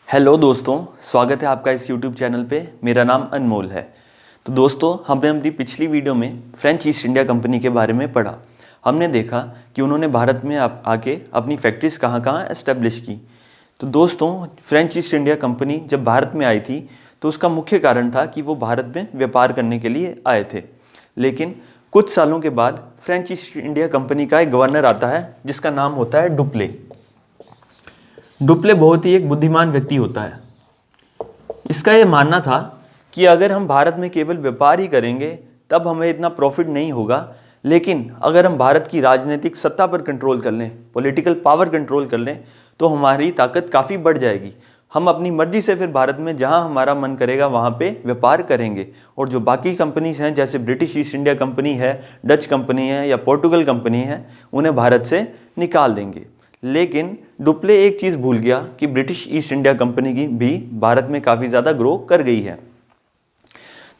Hello दोस्तों, स्वागत है आपका इस YouTube चैनल पे। मेरा नाम अनमोल है। तो दोस्तों, हमने अपनी पिछली वीडियो में फ्रेंच ईस्ट इंडिया कंपनी के बारे में पढ़ा। हमने देखा कि उन्होंने भारत में आके अपनी फैक्ट्रीज कहाँ कहाँ एस्टेब्लिश की। तो दोस्तों, फ्रेंच ईस्ट इंडिया कंपनी जब भारत में आई थी तो उसका मुख्य कारण था कि वो भारत में व्यापार करने के लिए आए थे। लेकिन कुछ सालों के बाद फ्रेंच ईस्ट इंडिया कंपनी का एक गवर्नर आता है जिसका नाम होता है डुप्ले। डुप्ले बहुत ही एक बुद्धिमान व्यक्ति होता है। इसका ये मानना था कि अगर हम भारत में केवल व्यापार ही करेंगे तब हमें इतना प्रॉफिट नहीं होगा, लेकिन अगर हम भारत की राजनीतिक सत्ता पर कंट्रोल कर लें, पॉलिटिकल पावर कंट्रोल कर लें, तो हमारी ताकत काफ़ी बढ़ जाएगी। हम अपनी मर्जी से फिर भारत में जहां हमारा मन करेगा वहां पे व्यापार करेंगे, और जो बाकी कंपनीज हैं जैसे ब्रिटिश ईस्ट इंडिया कंपनी है, डच कंपनी है या पोर्टुगल कंपनी है, उन्हें भारत से निकाल देंगे। लेकिन डुप्ले एक चीज़ भूल गया कि ब्रिटिश ईस्ट इंडिया कंपनी की भी भारत में काफ़ी ज़्यादा ग्रो कर गई है।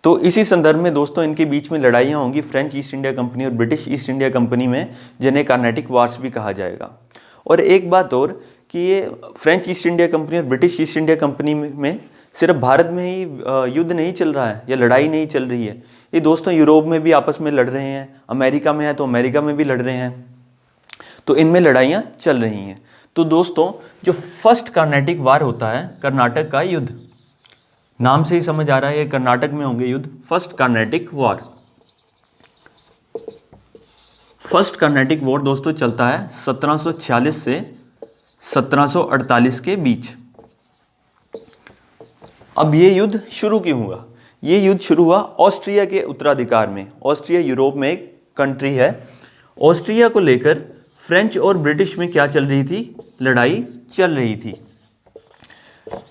तो इसी संदर्भ में दोस्तों इनके बीच में लड़ाइयाँ होंगी, फ्रेंच ईस्ट इंडिया कंपनी और ब्रिटिश ईस्ट इंडिया कंपनी में, जिन्हें कार्नेटिक वार्स भी कहा जाएगा। और एक बात और कि ये फ्रेंच ईस्ट इंडिया कंपनी और ब्रिटिश ईस्ट इंडिया कंपनी में सिर्फ भारत में ही युद्ध नहीं चल रहा है या लड़ाई नहीं चल रही है। ये दोस्तों यूरोप में भी आपस में लड़ रहे हैं, अमेरिका में है तो अमेरिका में भी लड़ रहे हैं। तो इनमें लड़ाइयाँ चल रही हैं। तो दोस्तों, जो फर्स्ट कार्नेटिक वार होता है, कर्नाटक का युद्ध, नाम से ही समझ आ रहा है ये कर्नाटक में होंगे युद्ध, first Carnatic war. First Carnatic war दोस्तों चलता है 1746 से 1748 के बीच। अब ये युद्ध शुरू क्यों हुआ? ये युद्ध शुरू हुआ ऑस्ट्रिया के उत्तराधिकार में। ऑस्ट्रिया यूरोप में एक कंट्री है। ऑस्ट्रिया को लेकर फ्रेंच और ब्रिटिश में क्या चल रही थी? लड़ाई चल रही थी।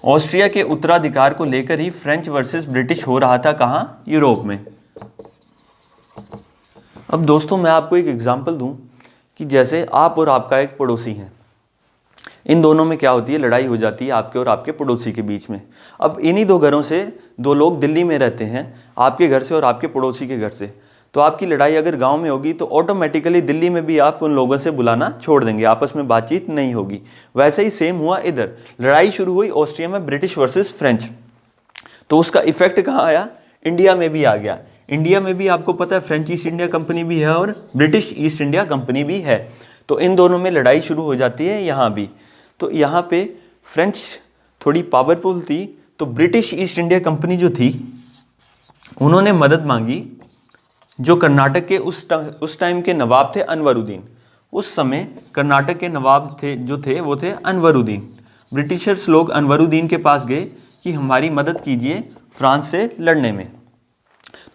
ऑस्ट्रिया के उत्तराधिकार को लेकर ही फ्रेंच वर्सेस ब्रिटिश हो रहा था। कहाँ? यूरोप में। अब दोस्तों मैं आपको एक एग्जांपल दूं कि जैसे आप और आपका एक पड़ोसी हैं, इन दोनों में क्या होती है? लड़ाई हो जाती है आपके और आपके पड़ोसी के बीच में। अब इन्हीं दो घरों से दो लोग दिल्ली में रहते हैं, आपके घर से और आपके पड़ोसी के घर से। तो आपकी लड़ाई अगर गांव में होगी तो ऑटोमेटिकली दिल्ली में भी आप उन लोगों से बुलाना छोड़ देंगे, आपस में बातचीत नहीं होगी। वैसे ही सेम हुआ इधर। लड़ाई शुरू हुई ऑस्ट्रिया में, ब्रिटिश वर्सेस फ्रेंच। तो उसका इफेक्ट कहाँ आया? इंडिया में भी आ गया। इंडिया में भी आपको पता है फ्रेंच ईस्ट इंडिया कंपनी भी है और ब्रिटिश ईस्ट इंडिया कंपनी भी है। तो इन दोनों में लड़ाई शुरू हो जाती है यहाँ भी। तो यहाँ पे फ्रेंच थोड़ी पावरफुल थी, तो ब्रिटिश ईस्ट इंडिया कंपनी जो थी उन्होंने मदद मांगी जो कर्नाटक के उस टाइम के नवाब थे, अनवरुद्दीन। उस समय कर्नाटक के नवाब थे वो थे अनवरुद्दीन। ब्रिटिशर्स लोग अनवरुद्दीन के पास गए कि हमारी मदद कीजिए फ्रांस से लड़ने में।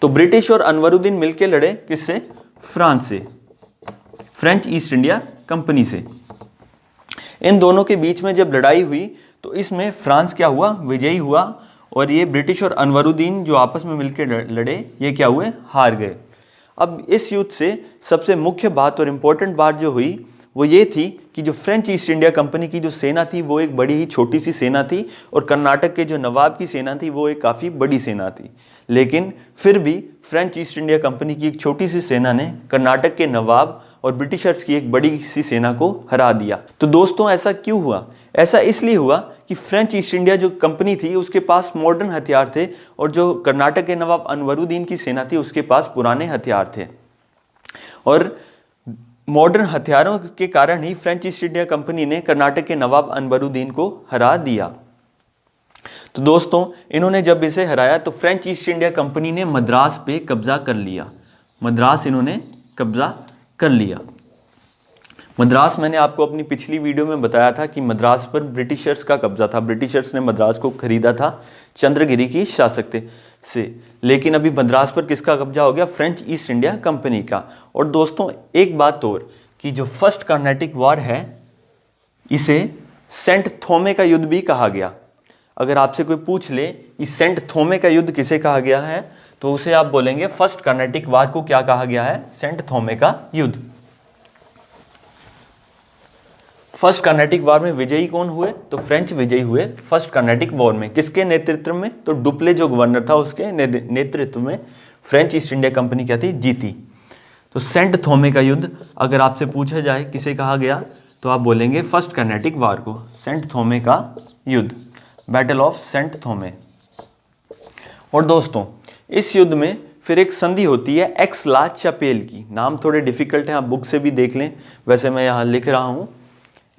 तो ब्रिटिश और अनवरुद्दीन मिलकर लड़े किससे? फ्रांस से, फ्रेंच ईस्ट इंडिया कंपनी से। इन दोनों के बीच में जब लड़ाई हुई तो इसमें फ्रांस क्या हुआ? विजयी हुआ, और ये ब्रिटिश और अनवरुद्दीन जो आपस में मिलकर लड़े, ये क्या हुए? हार गए। अब इस युद्ध से सबसे मुख्य बात और इम्पोर्टेंट बात जो हुई वो ये थी कि जो फ्रेंच ईस्ट इंडिया कंपनी की जो सेना थी वो एक बड़ी ही छोटी सी सेना थी, और कर्नाटक के जो नवाब की सेना थी वो एक काफ़ी बड़ी सेना थी। लेकिन फिर भी फ्रेंच ईस्ट इंडिया कंपनी की एक छोटी सी सेना ने कर्नाटक के नवाब और ब्रिटिशर्स की एक बड़ी सी सेना को हरा दिया। तो दोस्तों ऐसा क्यों हुआ? ऐसा इसलिए हुआ कि फ्रेंच ईस्ट इंडिया जो कंपनी थी उसके पास मॉडर्न हथियार थे, और जो कर्नाटक के नवाब अनवरुद्दीन की सेना थी उसके पास पुराने हथियार थे। और मॉडर्न हथियारों के कारण ही फ्रेंच ईस्ट इंडिया कंपनी ने कर्नाटक के नवाब अनवरुद्दीन को हरा दिया। तो दोस्तों इन्होंने जब इसे हराया तो फ्रेंच ईस्ट इंडिया कंपनी ने मद्रास पे कब्जा कर लिया। मद्रास इन्होंने कब्जा कर लिया। मद्रास मैंने आपको अपनी पिछली वीडियो में बताया था कि मद्रास पर ब्रिटिशर्स का कब्जा था। ब्रिटिशर्स ने मद्रास को खरीदा था चंद्रगिरी की शासकते से। लेकिन अभी मद्रास पर किसका कब्जा हो गया? फ्रेंच ईस्ट इंडिया कंपनी का। और दोस्तों एक बात और कि जो फर्स्ट कार्नेटिक वॉर है इसे सेंट थोमे का युद्ध भी कहा गया। अगर आपसे कोई पूछ ले कि सेंट थोमे का युद्ध किसे कहा गया है तो उसे आप बोलेंगे फर्स्ट कार्नेटिक वॉर को क्या कहा गया है? सेंट थोमे का युद्ध। फर्स्ट कार्नेटिक वॉर में विजयी कौन हुए? तो फ्रेंच विजयी हुए फर्स्ट कार्नेटिक वॉर में। किसके नेतृत्व में? तो डुप्ले जो गवर्नर था उसके नेतृत्व में फ्रेंच ईस्ट इंडिया कंपनी क्या थी? जीती। तो सेंट थोमे का युद्ध अगर आपसे पूछा जाए किसे कहा गया तो आप बोलेंगे फर्स्ट कर्नाटिक वार को, सेंट थोमे का युद्ध, बैटल ऑफ सेंट थोमे। और दोस्तों इस युद्ध में फिर एक संधि होती है एक्स ला चपेल की, नाम थोड़े डिफिकल्ट हैं, आप बुक से भी देख लें, वैसे मैं यहाँ लिख रहा हूँ।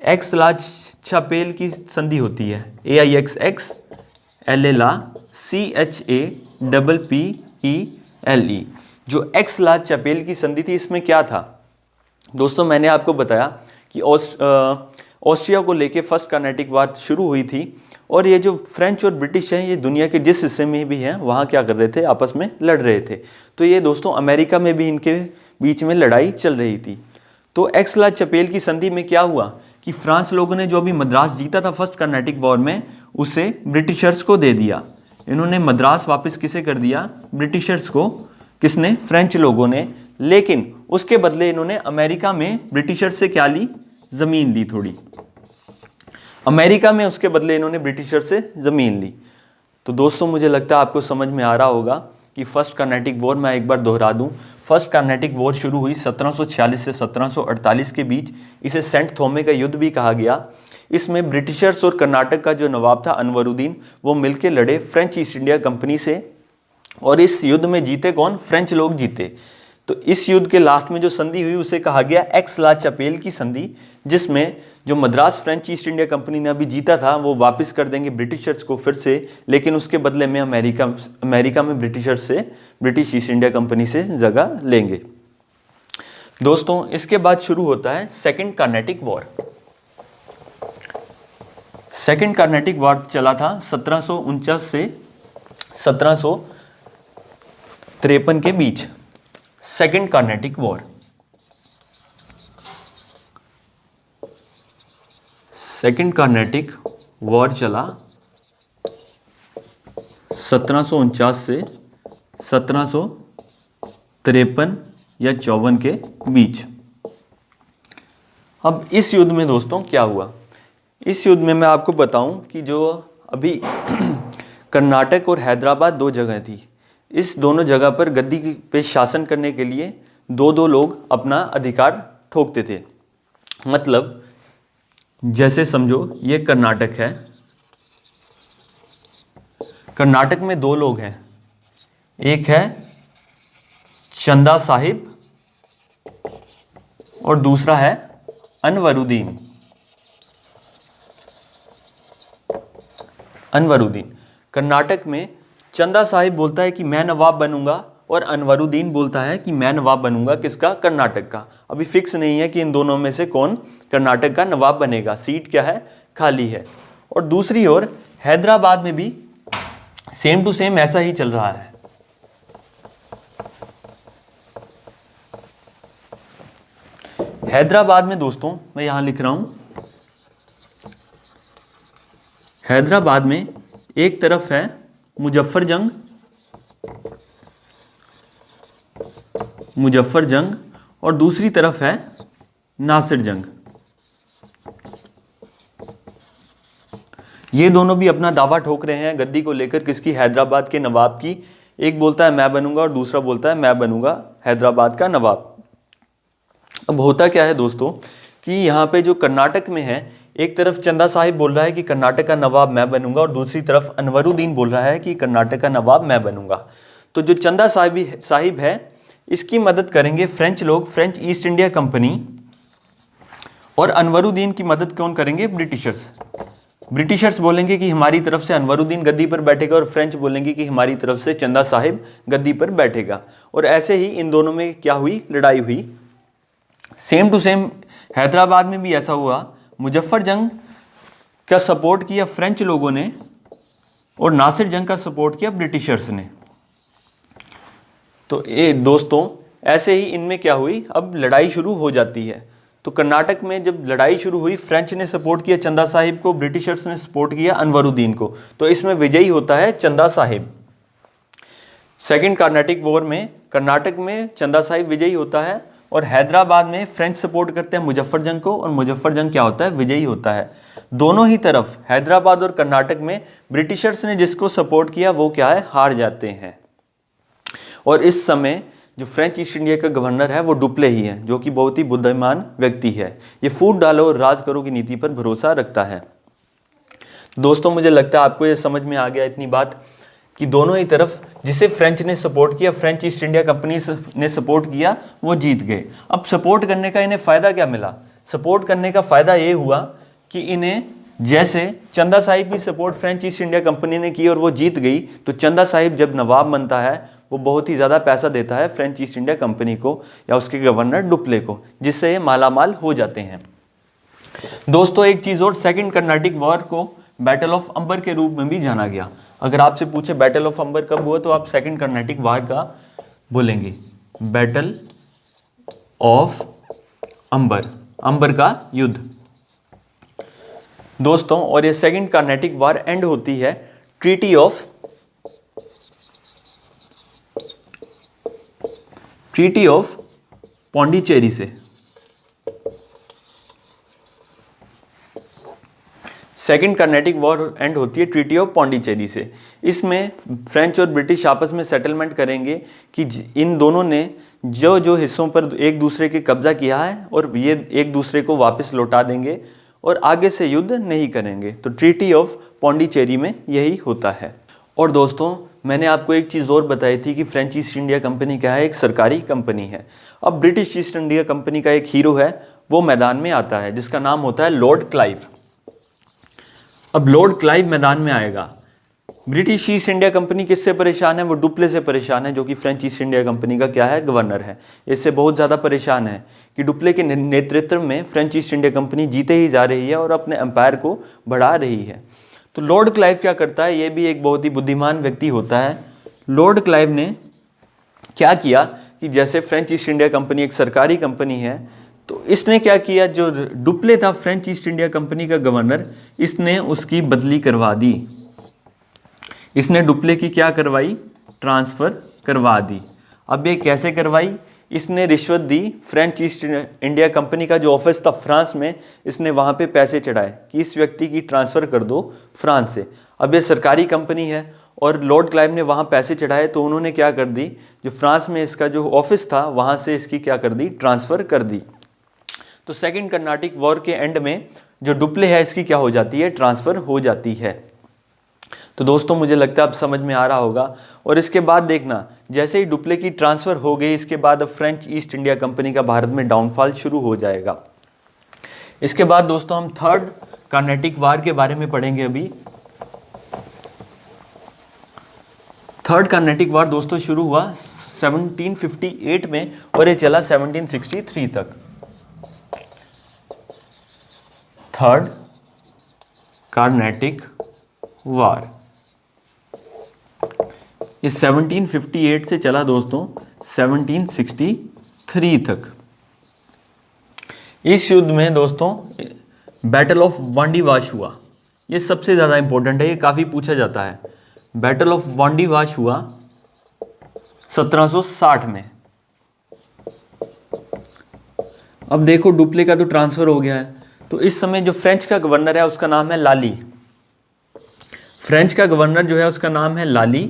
एक्स ला चपेल की संधि होती है, AIXX LLA CHAPPELE। जो एक्स ला चपेल की संधि थी, इसमें क्या था दोस्तों, मैंने आपको बताया कि ऑस्ट्रिया को लेके फर्स्ट कर्नाटिक वार शुरू हुई थी, और ये जो फ्रेंच और ब्रिटिश हैं ये दुनिया के जिस हिस्से में भी हैं वहाँ क्या कर रहे थे, आपस में लड़ रहे थे। तो ये दोस्तों अमेरिका में भी इनके बीच में लड़ाई चल रही थी। तो एक्स ला चपेल की संधि में क्या हुआ कि फ्रांस लोगों ने जो अभी मद्रास जीता था फर्स्ट कर्नाटिक वॉर में, उसे ब्रिटिशर्स को दे दिया। इन्होंने मद्रास वापस किसे कर दिया, ब्रिटिशर्स को। किसने, फ्रेंच लोगों ने। लेकिन उसके बदले इन्होंने अमेरिका में ब्रिटिशर्स से क्या ली, जमीन ली थोड़ी। अमेरिका में उसके बदले इन्होंने ब्रिटिशर से ज़मीन ली। तो दोस्तों मुझे लगता है आपको समझ में आ रहा होगा कि फर्स्ट कर्नाटिक वॉर, मैं एक बार दोहरा दूं, फर्स्ट कर्नाटिक वॉर शुरू हुई 1746 से 1748 के बीच। इसे सेंट थोमे का युद्ध भी कहा गया। इसमें ब्रिटिशर्स और कर्नाटक का जो नवाब था अनवरुद्दीन, वो मिलकर लड़े फ्रेंच ईस्ट इंडिया कंपनी से, और इस युद्ध में जीते कौन, फ्रेंच लोग जीते। तो इस युद्ध के लास्ट में जो संधि हुई उसे कहा गया एक्स ला चपेल की संधि, जिसमें जो Madras French east India company ने अभी जीता था वो वापस कर देंगे ब्रिटिशर्स को फिर से, लेकिन उसके बदले में अमेरिका में ब्रिटिशर्स से, ब्रिटिश ईस्ट इंडिया कंपनी से जगह लेंगे। दोस्तों इसके बाद शुरू होता है second Carnatic war. Second Carnatic war चला था 1749 से 1753 के बीच। Second Carnatic war, second Carnatic war चला 1749 से 1753 या 54 के बीच। अब इस युद्ध में दोस्तों क्या हुआ, इस युद्ध में मैं आपको बताऊं कि जो अभी कर्नाटक और हैदराबाद दो जगह थी, इस दोनों जगह पर गद्दी पे शासन करने के लिए दो दो लोग अपना अधिकार ठोकते थे। मतलब जैसे समझो ये कर्नाटक है, कर्नाटक में दो लोग हैं, एक है चंदा साहिब और दूसरा है अनवरुद्दीन। कर्नाटक में चंदा साहिब बोलता है कि मैं नवाब बनूंगा, और अनवरुद्दीन बोलता है कि मैं नवाब बनूंगा, किसका, कर्नाटक का। अभी फिक्स नहीं है कि इन दोनों में से कौन कर्नाटक का नवाब बनेगा, सीट क्या है, खाली है। और दूसरी ओर हैदराबाद में भी सेम टू सेम ऐसा ही चल रहा है। हैदराबाद में दोस्तों मैं यहां लिख रहा हूं, हैदराबाद में एक तरफ है मुजफ्फर जंग और दूसरी तरफ है नासिर जंग। ये दोनों भी अपना दावा ठोक रहे हैं गद्दी को लेकर, किसकी, हैदराबाद के नवाब की। एक बोलता है मैं बनूंगा और दूसरा बोलता है मैं बनूंगा हैदराबाद का नवाब। अब होता क्या है दोस्तों कि यहाँ पे जो कर्नाटक में है, एक तरफ चंदा साहिब बोल रहा है कि कर्नाटक का नवाब मैं बनूंगा, और दूसरी तरफ अनवरुद्दीन बोल रहा है कि कर्नाटक का नवाब मैं बनूंगा। तो जो चंदा साहिब है इसकी मदद करेंगे फ्रेंच लोग, फ्रेंच ईस्ट इंडिया कंपनी, और अनवरुद्दीन की मदद कौन करेंगे, ब्रिटिशर्स बोलेंगे कि हमारी तरफ से अनवरुद्दीन गद्दी पर बैठेगा, और फ्रेंच बोलेंगे कि हमारी तरफ से चंदा साहिब गद्दी पर बैठेगा। और ऐसे ही इन दोनों में क्या हुई, लड़ाई हुई। सेम टू सेम हैदराबाद में भी ऐसा हुआ। मुजफ्फर जंग का सपोर्ट किया फ्रेंच लोगों ने और नासिर जंग का सपोर्ट किया ब्रिटिशर्स ने। तो ये दोस्तों ऐसे ही इनमें क्या हुई, अब लड़ाई शुरू हो जाती है। तो कर्नाटक में जब लड़ाई शुरू हुई, फ्रेंच ने सपोर्ट किया चंदा साहिब को, ब्रिटिशर्स ने सपोर्ट किया अनवरुद्दीन को। तो इसमें विजयी होता है चंदा साहिब। सेकेंड कर्नाटिक वॉर में कर्नाटक में चंदा साहिब विजयी होता है, और हैदराबाद में फ्रेंच सपोर्ट करते हैं मुजफ्फर जंग को, और मुजफ्फर जंग क्या होता है, विजयी होता है। दोनों ही तरफ हैदराबाद और कर्नाटक में ब्रिटिशर्स ने जिसको सपोर्ट किया वो क्या है, हार जाते हैं। और इस समय जो फ्रेंच ईस्ट इंडिया का गवर्नर है वो डुप्ले ही है, जो कि बहुत ही बुद्धिमान व्यक्ति है। ये फूट डालो और राज करो की नीति पर भरोसा रखता है। दोस्तों मुझे लगता है आपको ये समझ में आ गया इतनी बात कि दोनों ही तरफ जिसे फ्रेंच ने सपोर्ट किया, फ्रेंच ईस्ट इंडिया कंपनी ने सपोर्ट किया, वो जीत गए। अब सपोर्ट करने का इन्हें फ़ायदा क्या मिला? सपोर्ट करने का फ़ायदा ये हुआ कि इन्हें, जैसे चंदा साहिब की support French east India company ने की और वो जीत गई, तो चंदा साहिब जब नवाब बनता है वो बहुत ही ज़्यादा पैसा देता है फ्रेंच ईस्ट इंडिया कंपनी को या उसके गवर्नर डुप्ले को, जिससे ये मालामाल हो जाते हैं। दोस्तों एक चीज़ और, सेकेंड कर्नाटिक वॉर को बैटल ऑफ अंबर के रूप में भी जाना गया। अगर आपसे पूछे बैटल ऑफ अंबर कब हुआ तो आप सेकेंड कर्नाटिक वॉर का बोलेंगे, बैटल ऑफ अंबर, अंबर का युद्ध। दोस्तों और ये सेकेंड कर्नाटिक वॉर एंड होती है ट्रीटी ऑफ पौंडीचेरी से। सेकेंड कर्नाटिक वॉर एंड होती है ट्रीटी ऑफ पौंडीचेरी से। इसमें फ्रेंच और ब्रिटिश आपस में सेटलमेंट करेंगे कि इन दोनों ने जो जो हिस्सों पर एक दूसरे के कब्जा किया है और ये एक दूसरे को वापस लौटा देंगे और आगे से युद्ध नहीं करेंगे। तो ट्रीटी ऑफ पौंडीचेरी में यही होता है। और दोस्तों मैंने आपको एक चीज़ और बताई थी कि फ्रेंच ईस्ट इंडिया कंपनी क्या है, एक सरकारी कंपनी है। अब ब्रिटिश ईस्ट इंडिया कंपनी का एक हीरो है, वो मैदान में आता है, जिसका नाम होता है लॉर्ड क्लाइव। अब लॉर्ड क्लाइव मैदान में आएगा। ब्रिटिश ईस्ट इंडिया कंपनी किससे परेशान है? वो डुप्ले से परेशान है, जो कि फ्रेंच ईस्ट इंडिया कंपनी का क्या है, गवर्नर है। इससे बहुत ज़्यादा परेशान है कि डुप्ले के नेतृत्व में फ्रेंच ईस्ट इंडिया कंपनी जीते ही जा रही है और अपने एम्पायर को बढ़ा रही है। तो लॉर्ड क्लाइव क्या करता है? ये भी एक बहुत ही बुद्धिमान व्यक्ति होता है। लॉर्ड क्लाइव ने क्या किया कि जैसे फ्रेंच ईस्ट इंडिया कंपनी एक सरकारी कंपनी है, तो इसने क्या किया, जो डुप्ले था फ्रेंच ईस्ट इंडिया कंपनी का गवर्नर, इसने उसकी बदली करवा दी। इसने डुप्ले की क्या करवाई? ट्रांसफ़र करवा दी। अब ये कैसे करवाई? इसने रिश्वत दी। फ्रेंच ईस्ट इंडिया कंपनी का जो ऑफिस था फ्रांस में, इसने वहाँ पे पैसे चढ़ाए कि इस व्यक्ति की ट्रांसफ़र कर दो फ्रांस से। अब ये सरकारी कंपनी है और लॉर्ड क्लाइव ने वहाँ पैसे चढ़ाए, तो उन्होंने क्या कर दी, जो फ्रांस में इसका जो ऑफिस था वहाँ से इसकी क्या कर दी, ट्रांसफ़र कर दी। तो सेकेंड कर्नाटिक वॉर के एंड में जो डुप्ले है इसकी क्या हो जाती है, ट्रांसफ़र हो जाती है। तो दोस्तों मुझे लगता है अब समझ में आ रहा होगा। और इसके बाद देखना, जैसे ही डुप्ले की ट्रांसफ़र हो गई, इसके बाद अब फ्रेंच ईस्ट इंडिया कंपनी का भारत में डाउनफॉल शुरू हो जाएगा। इसके बाद दोस्तों हम थर्ड कर्नाटिक वॉर के बारे में पढ़ेंगे अभी। थर्ड कर्नाटिक वॉर दोस्तों शुरू हुआ 1758 में और ये चला 1763 तक। थर्ड कर्नाटिक वॉर ये 1758 से चला दोस्तों 1763 तक। इस युद्ध में दोस्तों बैटल ऑफ वांडीवाश हुआ। ये सबसे ज़्यादा इंपॉर्टेंट है, ये काफ़ी पूछा जाता है। बैटल ऑफ वांडीवाश हुआ 1760 में। अब देखो डुप्ले का तो ट्रांसफ़र हो गया है, तो इस समय जो फ्रेंच का गवर्नर है उसका नाम है लाली। फ्रेंच का गवर्नर जो है उसका नाम है लाली।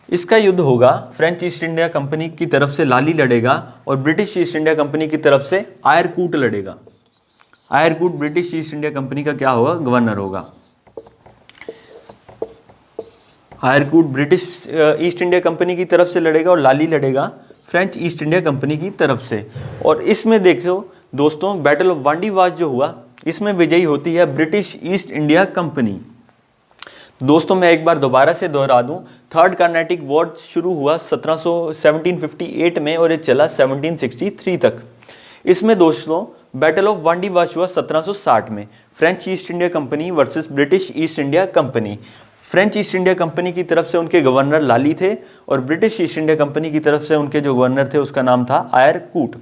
इसका युद्ध होगा फ्रेंच ईस्ट इंडिया कंपनी की तरफ से लाली लड़ेगा और ब्रिटिश ईस्ट इंडिया कंपनी की तरफ से आयरकूट लड़ेगा। Eyre Coote British east India company का क्या होगा, गवर्नर होगा। Eyre Coote British east India company की तरफ से लड़ेगा और लाली लड़ेगा फ्रेंच ईस्ट इंडिया कंपनी की तरफ से। और इसमें देखो दोस्तों बैटल ऑफ वांडीवाश जो हुआ, इसमें विजयी होती है ब्रिटिश ईस्ट इंडिया कंपनी। दोस्तों मैं एक बार दोबारा से दोहरा दूं, थर्ड कर्नाटिक वॉर शुरू हुआ 1758 में और ये चला 1763 तक। इसमें दोस्तों बैटल ऑफ वांडीवाश हुआ 1760 में। French east India company versus British east India company. French east India company की तरफ से उनके गवर्नर लाली थे और ब्रिटिश ईस्ट इंडिया कंपनी की तरफ से उनके जो गवर्नर थे उसका नाम था आयरकूट।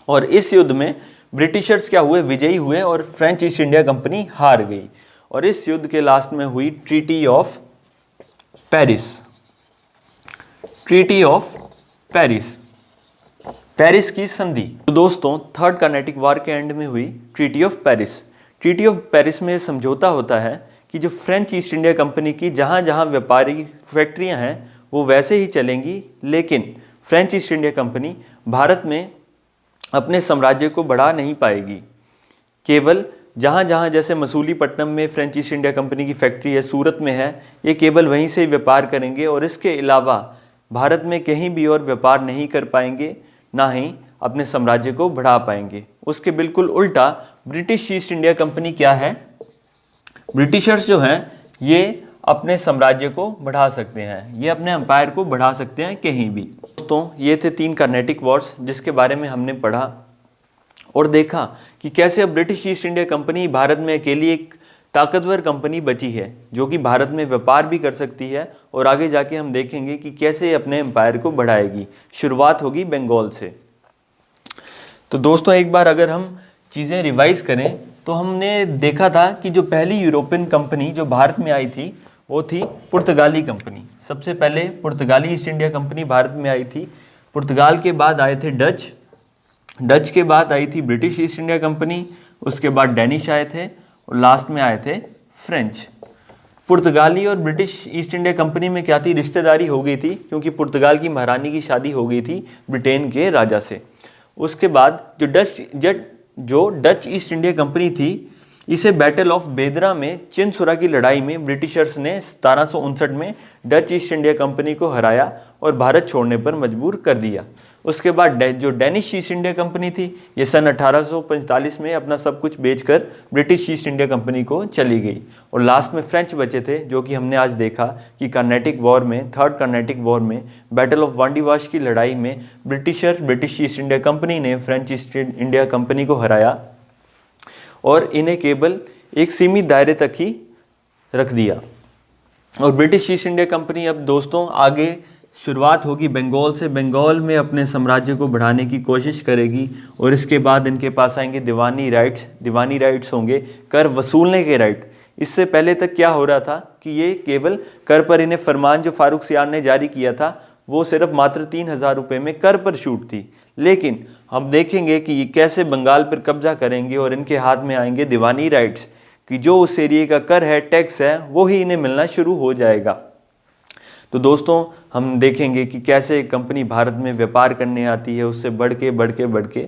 और इस युद्ध में ब्रिटिशर्स क्या हुए, विजयी हुए और फ्रेंच ईस्ट इंडिया कंपनी हार गई। और इस युद्ध के लास्ट में हुई treaty of Paris. Treaty of Paris, Paris की संधि। तो दोस्तों थर्ड कर्नाटिक वॉर के एंड में हुई treaty of Paris. Treaty of Paris में समझौता होता है कि जो फ्रेंच ईस्ट इंडिया कंपनी की जहाँ जहाँ व्यापारी फैक्ट्रियाँ हैं वो वैसे ही चलेंगी, लेकिन French east India company Bharat में अपने साम्राज्य को बढ़ा नहीं पाएगी। केवल जहाँ जहाँ जैसे मसूलीपट्टनम में फ्रेंच ईस्ट इंडिया कंपनी की फैक्ट्री है, सूरत में है, ये केवल वहीं से व्यापार करेंगे और इसके अलावा भारत में कहीं भी और व्यापार नहीं कर पाएंगे, ना ही अपने साम्राज्य को बढ़ा पाएंगे। उसके बिल्कुल उल्टा ब्रिटिश ईस्ट इंडिया कंपनी क्या है, ब्रिटिशर्स जो हैं ये अपने साम्राज्य को बढ़ा सकते हैं, ये अपने एम्पायर को बढ़ा सकते हैं कहीं भी। दोस्तों ये थे 3 कार्नेटिक वॉर्स जिसके बारे में हमने पढ़ा और देखा कि कैसे अब British east India company Bharat में अकेली एक ताकतवर कंपनी बची है जो कि भारत में व्यापार भी कर सकती है और आगे जाके हम देखेंगे कि कैसे अपने एम्पायर को बढ़ाएगी। शुरुआत होगी बंगाल से। तो दोस्तों एक बार अगर हम चीज़ें रिवाइज करें तो हमने देखा था कि जो पहली यूरोपियन कंपनी जो भारत में आई थी वो थी पुर्तगाली कंपनी। सबसे पहले पुर्तगाली ईस्ट इंडिया कंपनी भारत में आई थी। पुर्तगाल के बाद आए थे डच, डच के बाद आई थी ब्रिटिश ईस्ट इंडिया कंपनी, उसके बाद डेनिश आए थे और लास्ट में आए थे फ्रेंच। पुर्तगाली और ब्रिटिश ईस्ट इंडिया कंपनी में क्या थी, रिश्तेदारी हो गई थी क्योंकि पुर्तगाल की महारानी की शादी हो गई थी ब्रिटेन के राजा से। उसके बाद जो डच ईस्ट इंडिया कंपनी थी, इसे बैटल ऑफ बेदरा में चिनसुरा की लड़ाई में ब्रिटिशर्स ने 1759 में डच ईस्ट इंडिया कंपनी को हराया और भारत छोड़ने पर मजबूर कर दिया। उसके बाद जो डेनिश ईस्ट इंडिया कंपनी थी ये सन 1845 में अपना सब कुछ बेचकर ब्रिटिश ईस्ट इंडिया कंपनी को चली गई। और लास्ट में फ्रेंच बचे थे जो कि हमने आज देखा कि कार्नेटिक वॉर में, थर्ड कार्नेटिक वॉर में, बैटल ऑफ वांडीवाश की लड़ाई में ब्रिटिश ईस्ट इंडिया कंपनी ने फ्रेंच ईस्ट इंडिया कंपनी को हराया और इन्हें केवल एक सीमित दायरे तक ही रख दिया। और ब्रिटिश ईस्ट इंडिया कंपनी अब दोस्तों आगे शुरुआत होगी बंगाल से। बंगाल में अपने साम्राज्य को बढ़ाने की कोशिश करेगी और इसके बाद इनके पास आएंगे दीवानी राइट्स होंगे, कर वसूलने के राइट। इससे पहले तक क्या हो रहा था कि ये केवल कर पर इन्हें फरमान जो फारूक सियार ने जारी किया था वो सिर्फ मात्र 3000 रुपये में कर पर छूट थी। लेकिन हम देखेंगे कि ये कैसे बंगाल पर कब्जा करेंगे और इनके हाथ में आएंगे दीवानी राइट्स कि जो उस एरिया का कर है, टैक्स है, वो ही इन्हें मिलना शुरू हो जाएगा। तो दोस्तों हम देखेंगे कि कैसे कंपनी भारत में व्यापार करने आती है, उससे बढ़ के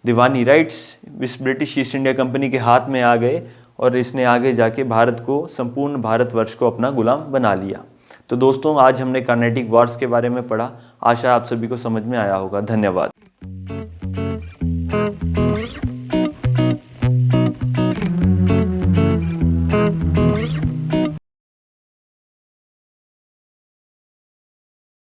दीवानी राइट्स इस ब्रिटिश ईस्ट इंडिया कंपनी के हाथ में आ गए और इसने आगे जाके भारत को, संपूर्ण भारतवर्ष को अपना गुलाम बना लिया। तो दोस्तों आज हमने कार्नेटिक वॉर्स के बारे में पढ़ा। आशा आप सभी को समझ में आया होगा। धन्यवाद।